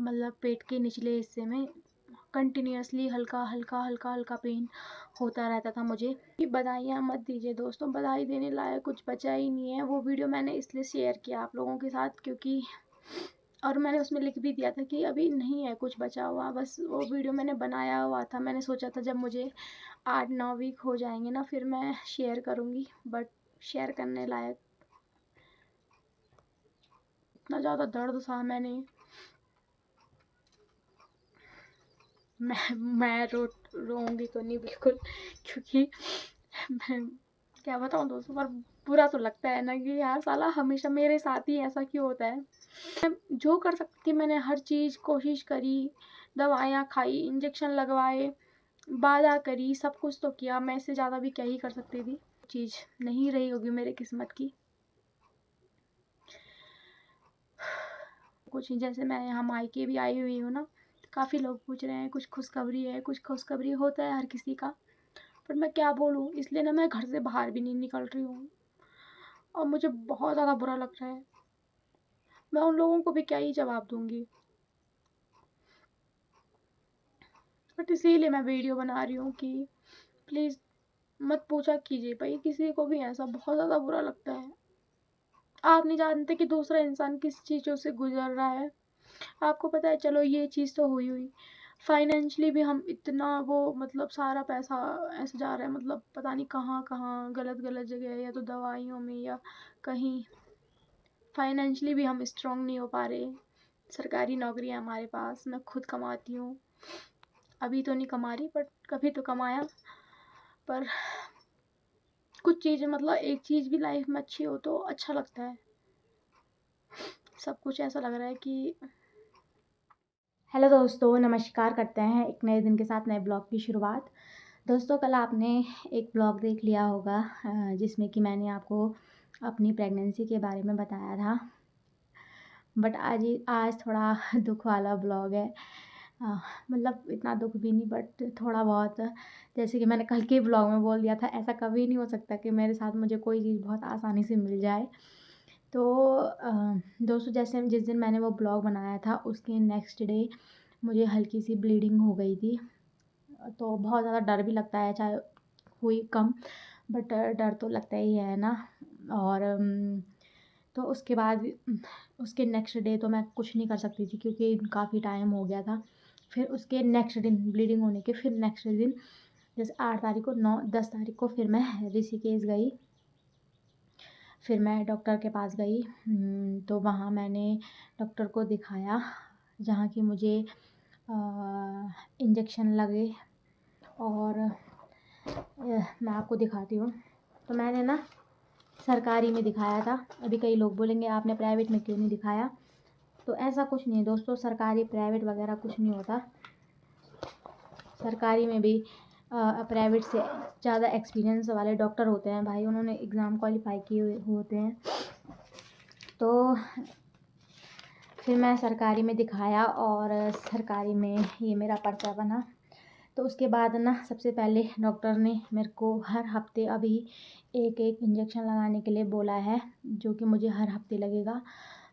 मतलब पेट के निचले हिस्से में कंटिन्यूअसली हल्का हल्का हल्का हल्का पेन होता रहता था मुझे। कि बधाइयाँ मत दीजिए दोस्तों, बधाई देने लायक कुछ बचा ही नहीं है। वो वीडियो मैंने इसलिए शेयर किया आप लोगों के साथ क्योंकि, और मैंने उसमें लिख भी दिया था कि अभी नहीं है कुछ बचा हुआ, बस वो वीडियो मैंने बनाया हुआ था। मैंने सोचा था जब मुझे 8-9 वीक हो जाएंगे ना फिर मैं शेयर करूँगी, बट शेयर करने लायक इतना ज़्यादा दर्द सहा मैंने। मैं रोऊंगी तो नहीं बिल्कुल, क्योंकि मैं क्या बताऊँ दोस्तों, पर बुरा तो लगता है ना कि यार साला हमेशा मेरे साथ ही ऐसा क्यों होता है। मैं जो कर सकती थी मैंने हर चीज़ कोशिश करी, दवाइयाँ खाई, इंजेक्शन लगवाए, बाधा करी, सब कुछ तो किया। मैं इससे ज़्यादा भी क्या ही कर सकती थी। चीज़ नहीं रही होगी मेरे किस्मत की। कुछ जैसे मैं यहाँ मायके भी आई हुई हूँ ना, काफ़ी लोग पूछ रहे हैं कुछ खुशखबरी है, कुछ खुशखबरी होता है हर किसी का, पर मैं क्या बोलूँ, इसलिए ना मैं घर से बाहर भी नहीं निकल रही हूँ और मुझे बहुत ज़्यादा बुरा लग रहा है। मैं उन लोगों को भी क्या ही जवाब दूँगी, बट इसीलिए मैं वीडियो बना रही हूँ कि प्लीज़ मत पूछा कीजिए भाई, किसी को भी ऐसा बहुत ज़्यादा बुरा लगता है। आप नहीं जानते कि दूसरा इंसान किस चीज़ों से गुजर रहा है। आपको पता है चलो ये चीज़ तो हुई, फाइनेंशियली भी हम इतना वो मतलब सारा पैसा ऐसे जा रहा है, मतलब पता नहीं कहाँ कहाँ गलत गलत जगह, या तो दवाइयों में या कहीं। फाइनेंशियली भी हम स्ट्रांग नहीं हो पा रहे। सरकारी नौकरी है हमारे पास, मैं खुद कमाती हूँ, अभी तो नहीं कमा रही बट कभी तो कमाया। पर कुछ चीज़ें मतलब एक चीज़ भी लाइफ में अच्छी हो तो अच्छा लगता है। सब कुछ ऐसा लग रहा है कि हेलो दोस्तों, नमस्कार करते हैं एक नए दिन के साथ नए ब्लॉग की शुरुआत। दोस्तों कल आपने एक ब्लॉग देख लिया होगा जिसमें कि मैंने आपको अपनी प्रेगनेंसी के बारे में बताया था, बट आज थोड़ा दुख वाला ब्लॉग है। मतलब इतना दुख भी नहीं बट थोड़ा बहुत, जैसे कि मैंने कल के ब्लॉग में बोल दिया था, ऐसा कभी नहीं हो सकता कि मेरे साथ मुझे कोई चीज़ बहुत आसानी से मिल जाए। तो दोस्तों जैसे जिस दिन मैंने वो ब्लॉग बनाया था उसके नेक्स्ट डे मुझे हल्की सी ब्लीडिंग हो गई थी। तो बहुत ज़्यादा डर भी लगता है, चाहे हुई कम बट डर तो लगता ही है ना। और तो उसके बाद उसके नेक्स्ट डे तो मैं कुछ नहीं कर सकती थी क्योंकि काफ़ी टाइम हो गया था। फिर उसके नेक्स्ट दिन ब्लीडिंग होने के फिर नेक्स्ट दिन जैसे 8 तारीख को 9-10 तारीख को फिर मैं ऋषिकेश गई। फिर मैं डॉक्टर के पास गई, तो वहाँ मैंने डॉक्टर को दिखाया जहाँ की मुझे इंजेक्शन लगे। और मैं आपको दिखाती हूँ। तो मैंने ना सरकारी में दिखाया था। अभी कई लोग बोलेंगे आपने प्राइवेट में क्यों नहीं दिखाया, तो ऐसा कुछ नहीं है दोस्तों, सरकारी प्राइवेट वगैरह कुछ नहीं होता। सरकारी में भी प्राइवेट से ज़्यादा एक्सपीरियंस वाले डॉक्टर होते हैं भाई, उन्होंने एग्ज़ाम क्वालिफाई किए हुए होते हैं। तो फिर मैं सरकारी में दिखाया और सरकारी में ये मेरा पर्चा बना। तो उसके बाद ना सबसे पहले डॉक्टर ने मेरे को हर हफ्ते अभी एक इंजेक्शन लगाने के लिए बोला है, जो कि मुझे हर हफ्ते लगेगा।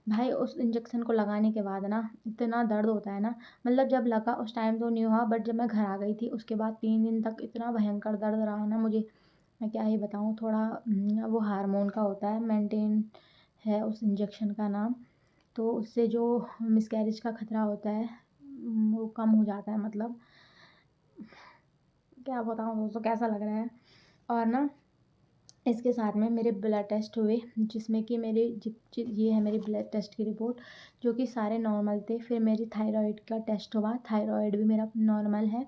भाई उस इंजेक्शन को लगाने के बाद ना इतना दर्द होता है ना, मतलब जब लगा उस टाइम तो नहीं हुआ बट जब मैं घर आ गई थी उसके बाद 3 दिन तक इतना भयंकर दर्द रहा ना मुझे, मैं क्या ही बताऊँ। थोड़ा वो हार्मोन का होता है, मेंटेन है उस इंजेक्शन का नाम। तो उससे जो मिसकैरेज का खतरा होता है वो कम हो जाता है। मतलब क्या बताऊँ दोस्तों कैसा लग रहा है। और ना इसके साथ में मेरे ब्लड टेस्ट हुए जिसमें कि मेरे ये है मेरी ब्लड टेस्ट की रिपोर्ट, जो कि सारे नॉर्मल थे। फिर मेरी थायराइड का टेस्ट हुआ, थायराइड भी मेरा नॉर्मल है।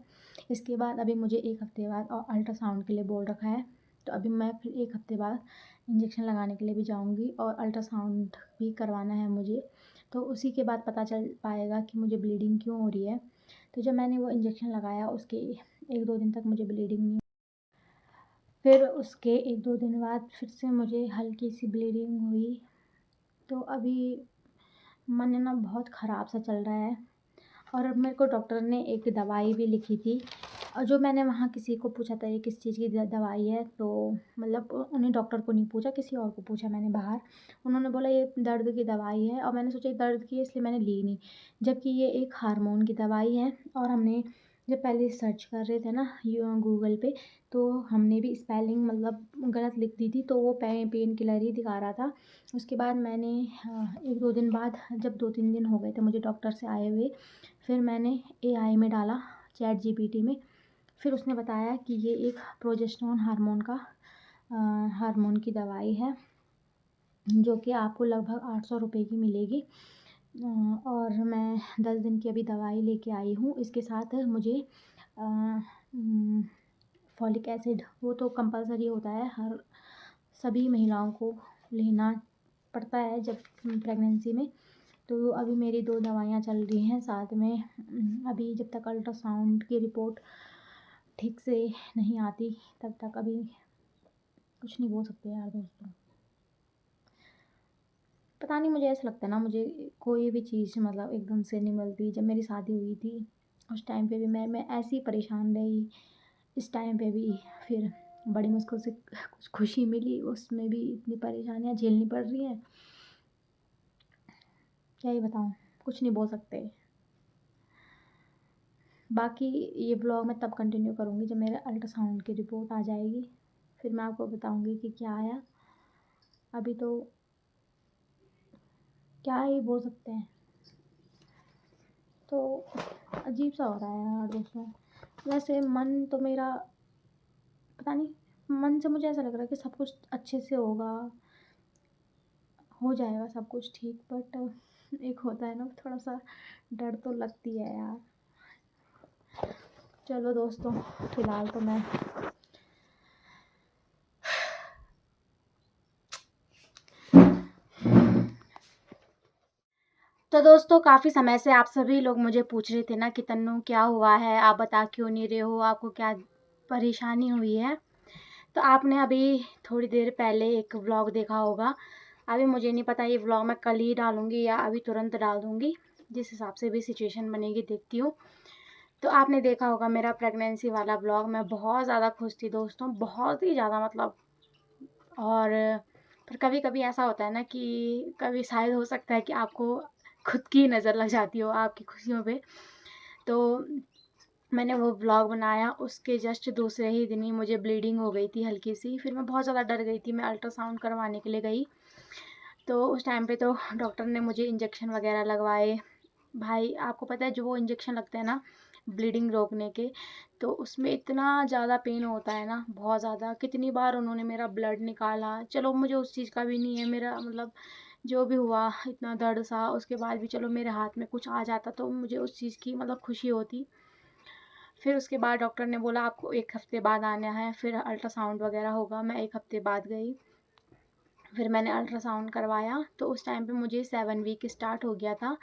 इसके बाद अभी मुझे 1 हफ्ते बाद और अल्ट्रासाउंड के लिए बोल रखा है। तो अभी मैं फिर 1 हफ्ते बाद इंजेक्शन लगाने के लिए भी जाऊँगी और अल्ट्रासाउंड भी करवाना है मुझे। तो उसी के बाद पता चल पाएगा कि मुझे ब्लीडिंग क्यों हो रही है। तो जब मैंने वो इंजेक्शन लगाया उसके 1-2 दिन तक मुझे ब्लीडिंग नहीं, फिर उसके 1-2 दिन बाद फिर से मुझे हल्की सी ब्लीडिंग हुई। तो अभी मन ना बहुत ख़राब सा चल रहा है। और अब मेरे को डॉक्टर ने एक दवाई भी लिखी थी जो मैंने वहाँ किसी को पूछा था ये किस चीज़ की दवाई है, तो मतलब उन्हें डॉक्टर को नहीं पूछा, किसी और को पूछा मैंने बाहर। उन्होंने बोला ये दर्द की दवाई है, और मैंने सोचा ये दर्द की है इसलिए मैंने ली नहीं, जबकि ये एक हार्मोन की दवाई है। और हमने जब पहले सर्च कर रहे थे ना गूगल पे, तो हमने भी स्पेलिंग मतलब गलत लिख दी थी, तो वो पेन किलर ही दिखा रहा था। उसके बाद मैंने 1-2 दिन बाद, जब 2-3 दिन हो गए थे मुझे डॉक्टर से आए हुए, फिर मैंने एआई में डाला, चैट जीपीटी में। फिर उसने बताया कि ये एक प्रोजेस्टेरोन हार्मोन की दवाई है, जो कि आपको लगभग 800 रुपये की मिलेगी। और मैं 10 दिन की अभी दवाई लेके आई हूँ। इसके साथ मुझे फॉलिक एसिड, वो तो कंपलसरी होता है, हर सभी महिलाओं को लेना पड़ता है जब प्रेगनेंसी में। तो अभी मेरी 2 दवाइयाँ चल रही हैं साथ में। अभी जब तक अल्ट्रासाउंड की रिपोर्ट ठीक से नहीं आती तब तक अभी कुछ नहीं बोल सकते यार दोस्तों। पता नहीं, मुझे ऐसा लगता है ना, मुझे कोई भी चीज़ मतलब एकदम से नहीं मिलती। जब मेरी शादी हुई थी उस टाइम पे भी मैं ऐसे ही परेशान रही, इस टाइम पे भी फिर बड़ी मुश्किल से कुछ खुशी मिली, उसमें भी इतनी परेशानियाँ झेलनी पड़ रही हैं, क्या ही बताऊँ, कुछ नहीं बोल सकते। बाकी ये व्लॉग मैं तब कंटिन्यू करूँगी जब मेरे अल्ट्रासाउंड की रिपोर्ट आ जाएगी, फिर मैं आपको बताऊँगी कि क्या आया। अभी तो क्या ही बोल सकते हैं। तो अजीब सा हो रहा है यार दोस्तों। वैसे मन तो मेरा, पता नहीं, मन से मुझे ऐसा लग रहा है कि सब कुछ अच्छे से होगा, हो जाएगा सब कुछ ठीक, बट एक होता है ना थोड़ा सा डर तो लगती है यार। चलो दोस्तों, फिलहाल तो मैं तो दोस्तों, काफ़ी समय से आप सभी लोग मुझे पूछ रहे थे ना कि तन्नू क्या हुआ है, आप बता क्यों नहीं रहे हो, आपको क्या परेशानी हुई है। तो आपने अभी थोड़ी देर पहले एक व्लॉग देखा होगा। अभी मुझे नहीं पता ये व्लॉग मैं कल ही डालूँगी या अभी तुरंत डाल दूँगी, जिस हिसाब से भी सिचुएशन बनेगी देखती हूँ। तो आपने देखा होगा मेरा प्रेगनेंसी वाला व्लॉग। मैं बहुत ज़्यादा खुश थी दोस्तों, बहुत ही ज़्यादा मतलब। और पर कभी-कभी ऐसा होता है ना कि कभी शायद हो सकता है कि आपको खुद की नज़र लग जाती हो आपकी खुशियों पे। तो मैंने वो व्लॉग बनाया, उसके जस्ट दूसरे ही दिन ही मुझे ब्लीडिंग हो गई थी हल्की-सी। फिर मैं बहुत ज़्यादा डर गई थी, मैं अल्ट्रासाउंड करवाने के लिए गई। तो उस टाइम पे तो डॉक्टर ने मुझे इंजेक्शन वग़ैरह लगवाए। भाई आपको पता है जो वो इंजेक्शन लगते हैं ना ब्लीडिंग रोकने के, तो उसमें इतना ज़्यादा पेन होता है ना, बहुत ज़्यादा। कितनी बार उन्होंने मेरा ब्लड निकाला। चलो मुझे उस चीज़ का भी नहीं है, मेरा मतलब जो भी हुआ इतना दर्द सा, उसके बाद भी चलो मेरे हाथ में कुछ आ जाता तो मुझे उस चीज़ की मतलब खुशी होती। फिर उसके बाद डॉक्टर ने बोला आपको 1 हफ़्ते बाद आना है, फिर अल्ट्रासाउंड वग़ैरह होगा। मैं 1 हफ़्ते बाद गई। फिर मैंने अल्ट्रासाउंड करवाया, तो उस टाइम पे मुझे 7 वीक स्टार्ट हो गया था।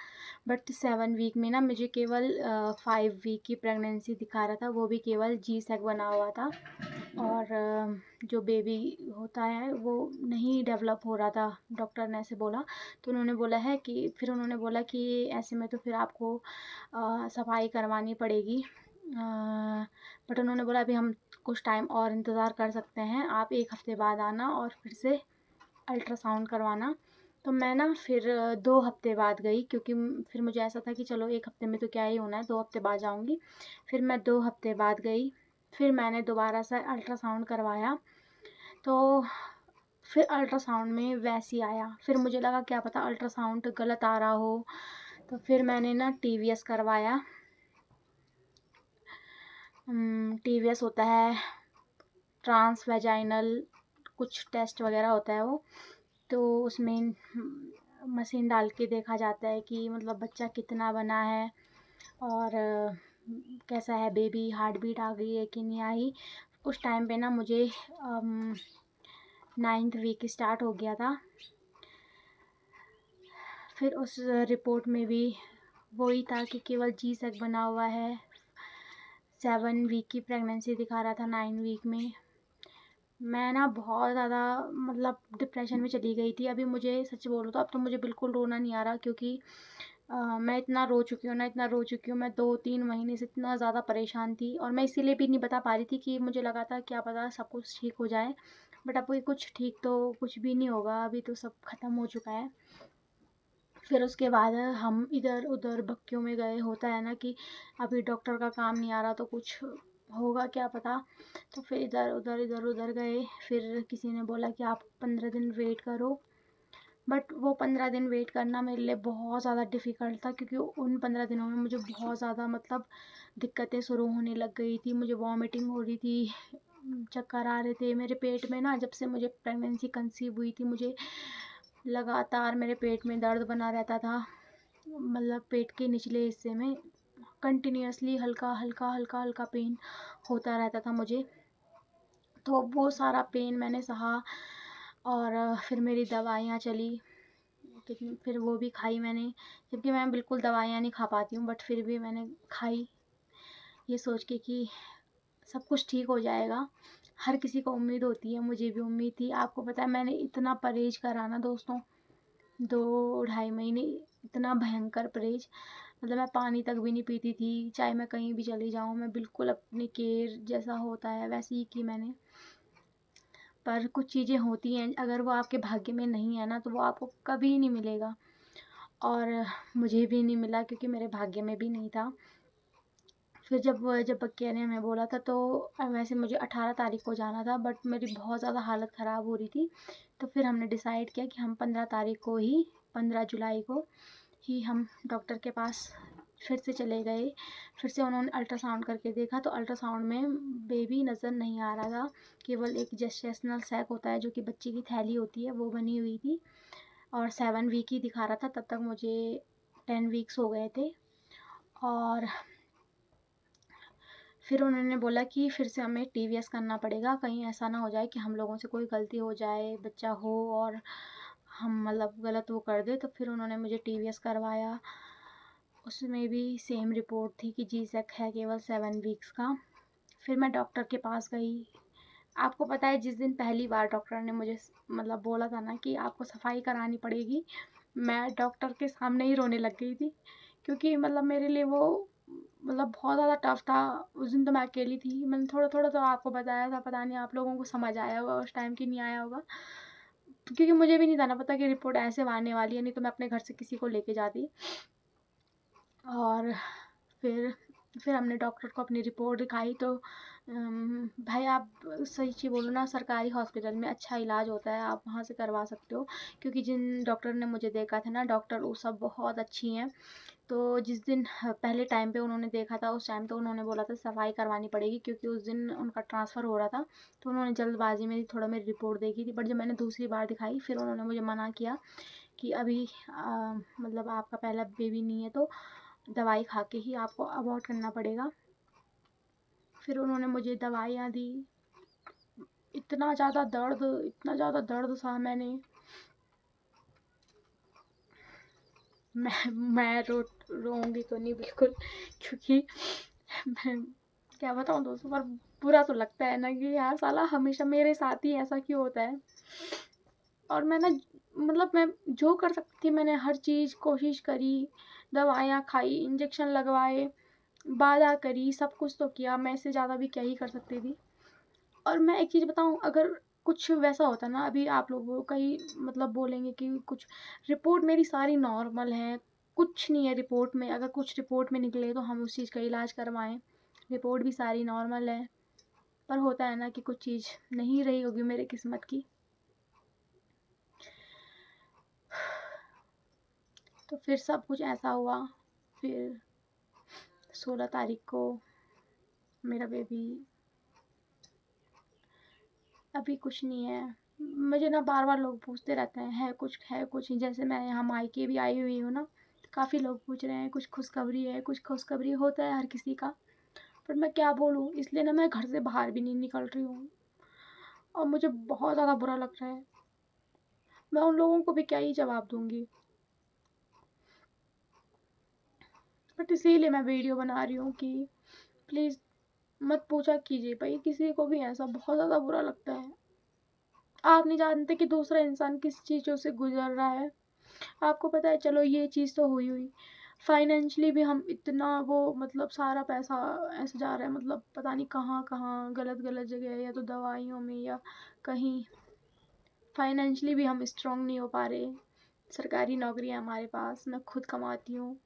बट 7 वीक में ना मुझे केवल 5 वीक की प्रेगनेंसी दिखा रहा था, वो भी केवल जी-सेक बना हुआ था। और जो बेबी होता है वो नहीं डेवलप हो रहा था, डॉक्टर ने ऐसे बोला। तो उन्होंने बोला है कि फिर उन्होंने बोला कि ऐसे में तो फिर आपको सफाई करवानी पड़ेगी। बट उन्होंने बोला अभी हम कुछ टाइम और इंतज़ार कर सकते हैं, आप 1 हफ़्ते बाद आना और फिर से अल्ट्रासाउंड करवाना। तो मैं ना फिर 2 हफ़्ते बाद गई, क्योंकि फिर मुझे ऐसा था कि चलो 1 हफ़्ते में तो क्या ही होना है, 2 हफ़्ते बाद जाऊँगी। फिर मैं 2 हफ़्ते बाद गई, फिर मैंने दोबारा से अल्ट्रासाउंड करवाया। तो फिर अल्ट्रासाउंड में वैसे ही आया। फिर मुझे लगा क्या पता अल्ट्रासाउंड गलत आ रहा हो, तो फिर मैंने ना टीवीएस करवाया। टीवीएस होता है ट्रांस वैजाइनल कुछ टेस्ट वग़ैरह होता है वो। तो उसमें मशीन डाल के देखा जाता है कि मतलब बच्चा कितना बना है, और कैसा है बेबी, हार्ट बीट आ गई है कि नहीं आई। उस टाइम पे ना मुझे 9th वीक स्टार्ट हो गया था। फिर उस रिपोर्ट में भी वही था कि केवल जी-सेक बना हुआ है। 7 वीक की प्रेगनेंसी दिखा रहा था 9 वीक में। मैं ना बहुत ज़्यादा मतलब डिप्रेशन में चली गई थी। अभी मुझे सच बोलूँ तो अब तो मुझे बिल्कुल रोना नहीं आ रहा, क्योंकि मैं इतना रो चुकी हूँ ना, इतना रो चुकी हूँ, मैं 2-3 महीने से इतना ज़्यादा परेशान थी और मैं इसीलिए भी नहीं बता पा रही थी कि मुझे लगा था क्या पता सब कुछ ठीक हो जाए। बट अब ये कुछ ठीक तो कुछ भी नहीं होगा, अभी तो सब ख़त्म हो चुका है। फिर उसके बाद हम इधर-उधर भक्कियों में गए, होता है ना कि अभी डॉक्टर का काम नहीं आ रहा तो कुछ होगा क्या पता। तो फिर इधर-उधर, इधर-उधर गए, फिर किसी ने बोला कि आप 15 दिन वेट करो। बट वो 15 दिन वेट करना मेरे लिए बहुत ज़्यादा डिफ़िकल्ट था, क्योंकि उन 15 दिनों में मुझे बहुत ज़्यादा मतलब दिक्कतें शुरू होने लग गई थी। मुझे वॉमिटिंग हो रही थी, चक्कर आ रहे थे मेरे पेट में ना। जब से मुझे प्रेगनेंसी कंसीव हुई थी, मुझे लगातार मेरे पेट में दर्द बना रहता था। मतलब पेट के निचले हिस्से में कंटिन्यूअसली हल्का हल्का हल्का हल्का पेन होता रहता था मुझे। तो वो सारा पेन मैंने सहा और फिर मेरी दवाइयाँ चली, कितनी फिर वो भी खाई मैंने, जबकि मैं बिल्कुल दवाइयाँ नहीं खा पाती हूँ, बट फिर भी मैंने खाई, ये सोच के कि सब कुछ ठीक हो जाएगा। हर किसी को उम्मीद होती है, मुझे भी उम्मीद थी। आपको पता है मैंने इतना परहेज़ करा ना दोस्तों, 2 ढाई महीने इतना भयंकर परहेज़, मतलब मैं पानी तक भी नहीं पीती थी, चाहे मैं कहीं भी चली जाऊँ, मैं बिल्कुल अपनी केयर जैसा होता है वैसे ही की मैंने। पर कुछ चीज़ें होती हैं, अगर वो आपके भाग्य में नहीं है ना, तो वो आपको कभी नहीं मिलेगा और मुझे भी नहीं मिला, क्योंकि मेरे भाग्य में भी नहीं था। फिर जब बक्के ने हमें बोला था, तो वैसे मुझे 18 तारीख को जाना था, बट मेरी बहुत ज़्यादा हालत ख़राब हो रही थी। तो फिर हमने डिसाइड किया कि हम 15 तारीख को ही, 15 जुलाई को ही हम डॉक्टर के पास फिर से चले गए। फिर से उन्होंने अल्ट्रासाउंड करके देखा, तो अल्ट्रासाउंड में बेबी नज़र नहीं आ रहा था, केवल एक जेस्टेशनल सैक होता है जो कि बच्चे की थैली होती है, वो बनी हुई थी और 7 वीक ही दिखा रहा था। तब तक मुझे 10 वीक्स हो गए थे और फिर उन्होंने बोला कि फिर से हमें टीवीएस करना पड़ेगा, कहीं ऐसा ना हो जाए कि हम लोगों से कोई गलती हो जाए, बच्चा हो और हम मतलब गलत वो कर दें। तो फिर उन्होंने मुझे टीवीएस करवाया, उसमें भी सेम रिपोर्ट थी कि जी-सेक है केवल 7 वीक्स का। फिर मैं डॉक्टर के पास गई। आपको पता है जिस दिन पहली बार डॉक्टर ने मुझे मतलब बोला था ना कि आपको सफाई करानी पड़ेगी, मैं डॉक्टर के सामने ही रोने लग गई थी, क्योंकि मतलब मेरे लिए वो मतलब बहुत ज़्यादा टफ था। उस दिन तो मैं अकेली थी, मैंने थोड़ा थोड़ा तो आपको बताया था, पता नहीं आप लोगों को समझ आया होगा उस टाइम कि नहीं आया होगा, क्योंकि मुझे भी नहीं था ना पता कि रिपोर्ट ऐसे आने वाली है, नहीं तो मैं अपने घर से किसी को लेके जाती। और फिर फिर हमने डॉक्टर को अपनी रिपोर्ट दिखाई, तो भाई आप सही चीज़ बोलो ना, सरकारी हॉस्पिटल में अच्छा इलाज होता है, आप वहाँ से करवा सकते हो, क्योंकि जिन डॉक्टर ने मुझे देखा था ना, डॉक्टर वो सब बहुत अच्छी हैं। तो जिस दिन पहले टाइम पे उन्होंने देखा था, उस टाइम तो उन्होंने बोला था सफाई करवानी पड़ेगी, क्योंकि उस दिन उनका ट्रांसफ़र हो रहा था, तो उन्होंने जल्दबाजी में थोड़ा मेरी रिपोर्ट देखी थी। बट जब मैंने दूसरी बार दिखाई, फिर उन्होंने मुझे मना किया कि अभी मतलब आपका पहला बेबी नहीं है, तो दवाई खा के ही आपको अबॉर्ट करना पड़ेगा। फिर उन्होंने मुझे दवाइयाँ दी, इतना ज़्यादा दर्द सहा मैंने, मैं रोऊँगी तो नहीं बिल्कुल, क्योंकि मैं क्या बताऊँ दोस्तों, पर बुरा तो लगता है ना कि यार साला हमेशा मेरे साथ ही ऐसा क्यों होता है। और मैं ना मतलब मैं जो कर सकती थी मैंने हर चीज़ कोशिश करी, दवाइयाँ खाई, इंजेक्शन लगवाए, बाधा करी, सब कुछ तो किया, मैं इससे ज़्यादा भी क्या ही कर सकती थी। और मैं एक चीज़ बताऊँ, अगर कुछ वैसा होता ना, अभी आप लोगों कहीं मतलब बोलेंगे कि कुछ रिपोर्ट मेरी सारी नॉर्मल है, कुछ नहीं है रिपोर्ट में, अगर कुछ रिपोर्ट में निकले तो हम उस चीज़ का इलाज करवाएँ, रिपोर्ट भी सारी नॉर्मल है। पर होता है ना कि कुछ चीज़ नहीं रही होगी मेरे किस्मत की। तो फिर सब कुछ ऐसा हुआ, फिर 16 तारीख को मेरा बेबी, अभी कुछ नहीं है। मुझे ना बार-बार लोग पूछते रहते हैं, है कुछ, है कुछ? जैसे मैं यहाँ मायके भी आई हुई हूँ ना, तो काफ़ी लोग पूछ रहे हैं, कुछ खुशखबरी है, कुछ खुशखबरी, होता है हर किसी का। पर मैं क्या बोलूँ, इसलिए ना मैं घर से बाहर भी नहीं निकल रही हूँ और मुझे बहुत ज़्यादा बुरा लग रहा है। मैं उन लोगों को भी क्या ही जवाब दूँगी। बट इसीलिए मैं वीडियो बना रही हूँ कि प्लीज़ मत पूछा कीजिए भाई, किसी को भी ऐसा बहुत ज़्यादा बुरा लगता है। आप नहीं जानते कि दूसरा इंसान किस चीज़ों से गुज़र रहा है। आपको पता है, चलो ये चीज़ तो हुई हुई, फाइनेंशियली भी हम इतना वो मतलब सारा पैसा ऐसे जा रहा है, मतलब पता नहीं कहाँ-कहाँ गलत-गलत जगह, या तो दवाइयों में या कहीं। फाइनेंशियली भी हम स्ट्रॉन्ग नहीं हो पा रहे। सरकारी नौकरी है हमारे पास, मैं खुद कमाती हूँ।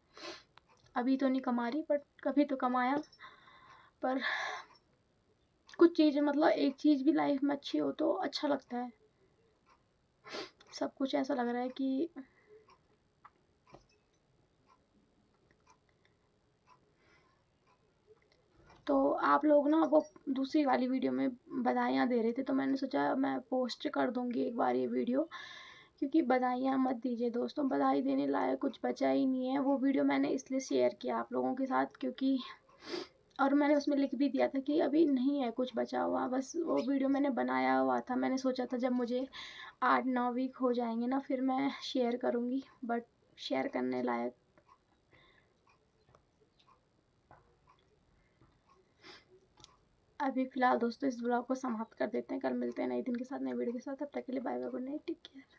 अभी तो नहीं कमा रही बट कभी तो कमाया। पर कुछ चीज़ें मतलब एक चीज़ भी लाइफ में अच्छी हो तो अच्छा लगता है। सब कुछ ऐसा लग रहा है कि तो आप लोग ना वो दूसरी वाली वीडियो में बधाइयाँ दे रहे थे, तो मैंने सोचा मैं पोस्ट कर दूँगी एक बार ये वीडियो, क्योंकि बधाइयाँ मत दीजिए दोस्तों, बधाई देने लायक कुछ बचा ही नहीं है। वो वीडियो मैंने इसलिए शेयर किया आप लोगों के साथ क्योंकि और मैंने उसमें लिख भी दिया था कि अभी नहीं है कुछ बचा हुआ, बस वो वीडियो मैंने बनाया हुआ था। मैंने सोचा था जब मुझे 8-9 वीक हो जाएँगे ना फिर मैं शेयर करूँगी, बट शेयर करने लायक अभी फ़िलहाल दोस्तों इस ब्लॉग को समाप्त कर देते हैं। कल मिलते हैं नए दिन के साथ, नए वीडियो के साथ। तब तक के लिए bye bye, good night, take care.